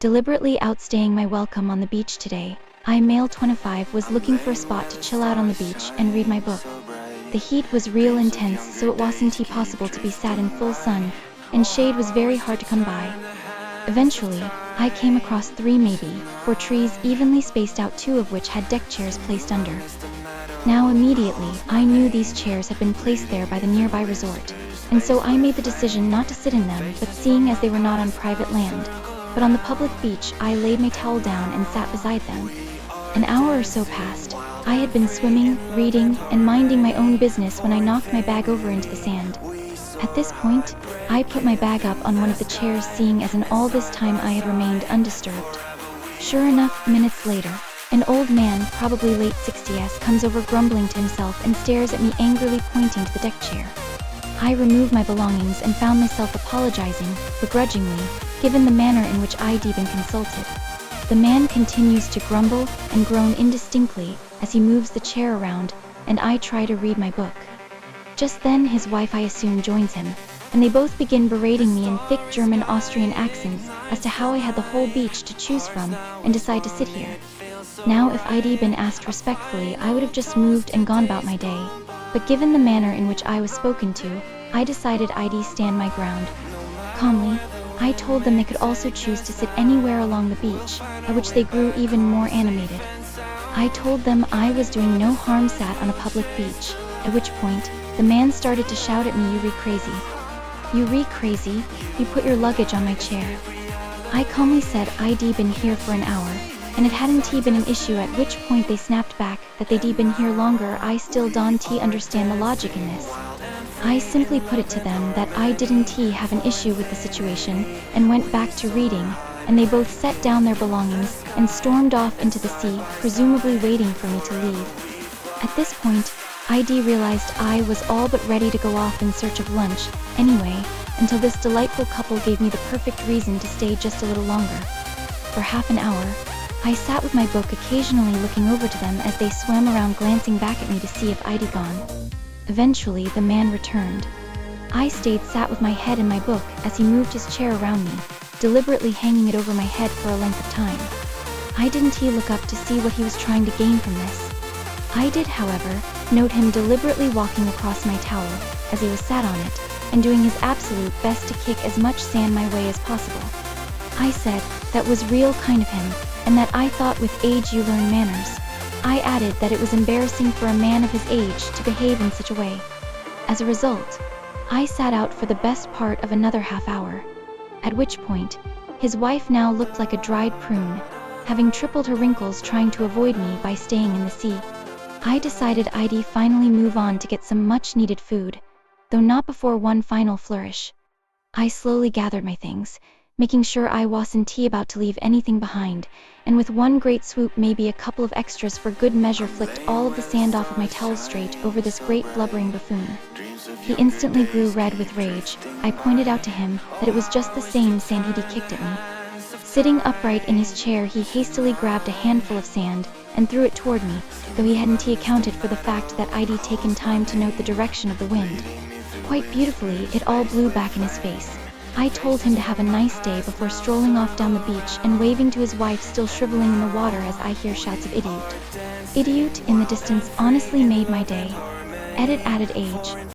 Deliberately outstaying my welcome on the beach today, I, male 25, was looking for a spot to chill out on the beach and read my book. The heat was real intense, so it wasn't possible to be sat in full sun, and shade was very hard to come by. Eventually, I came across 3, maybe 4 trees evenly spaced out, 2 of which had deck chairs placed under. Now immediately, I knew these chairs had been placed there by the nearby resort, and so I made the decision not to sit in them, but seeing as they were not on private land, but on the public beach, I laid my towel down and sat beside them. An hour or so passed. I had been swimming, reading, and minding my own business when I knocked my bag over into the sand. At this point, I put my bag up on one of the chairs, seeing as in all this time I had remained undisturbed. Sure enough, minutes later, an old man, probably late 60s, comes over grumbling to himself and stares at me angrily, pointing to the deck chair. I removed my belongings and found myself apologizing, begrudgingly, given the manner in which I'd been consulted. The man continues to grumble and groan indistinctly as he moves the chair around, and I try to read my book. Just then his wife, I assume, joins him, and they both begin berating me in thick German Austrian accents as to how I had the whole beach to choose from and decide to sit here. Now, if I'd been asked respectfully, I would have just moved and gone about my day, but given the manner in which I was spoken to, I decided I'd stand my ground. Calmly, I told them they could also choose to sit anywhere along the beach, at which they grew even more animated. I told them I was doing no harm, sat on a public beach, at which point, the man started to shout at me, "You crazy. You crazy, you put your luggage on my chair." I calmly said I'd been here for an hour, and it hadn't been an issue, at which point they snapped back that they'd been here longer. I still don't understand the logic in this. I simply put it to them that I didn't have an issue with the situation, and went back to reading, and they both set down their belongings and stormed off into the sea, presumably waiting for me to leave. At this point, I'd realized I was all but ready to go off in search of lunch, anyway, until this delightful couple gave me the perfect reason to stay just a little longer. For half an hour, I sat with my book, occasionally looking over to them as they swam around, glancing back at me to see if I'd gone. Eventually, the man returned. I sat with my head in my book as he moved his chair around me, deliberately hanging it over my head for a length of time. I didn't look up to see what he was trying to gain from this. I did, however, note him deliberately walking across my towel as he was sat on it, and doing his absolute best to kick as much sand my way as possible. I said that was real kind of him, and that I thought with age you learn manners. I added that it was embarrassing for a man of his age to behave in such a way. As a result, I sat out for the best part of another half hour, at which point, his wife now looked like a dried prune, having tripled her wrinkles trying to avoid me by staying in the sea. I decided I'd finally move on to get some much-needed food, though not before one final flourish. I slowly gathered my things, making sure I wasn't about to leave anything behind, and with one great swoop, maybe a couple of extras for good measure, flicked all of the sand off of my towel straight over this great blubbering buffoon. He instantly grew red with rage. I pointed out to him that it was just the same sand he'd kicked at me. Sitting upright in his chair, he hastily grabbed a handful of sand and threw it toward me, though he hadn't accounted for the fact that I'd taken time to note the direction of the wind. Quite beautifully, it all blew back in his face. I told him to have a nice day before strolling off down the beach and waving to his wife, still shriveling in the water, as I hear shouts of "Idiot! Idiot!" in the distance. Honestly made my day. Edit added age.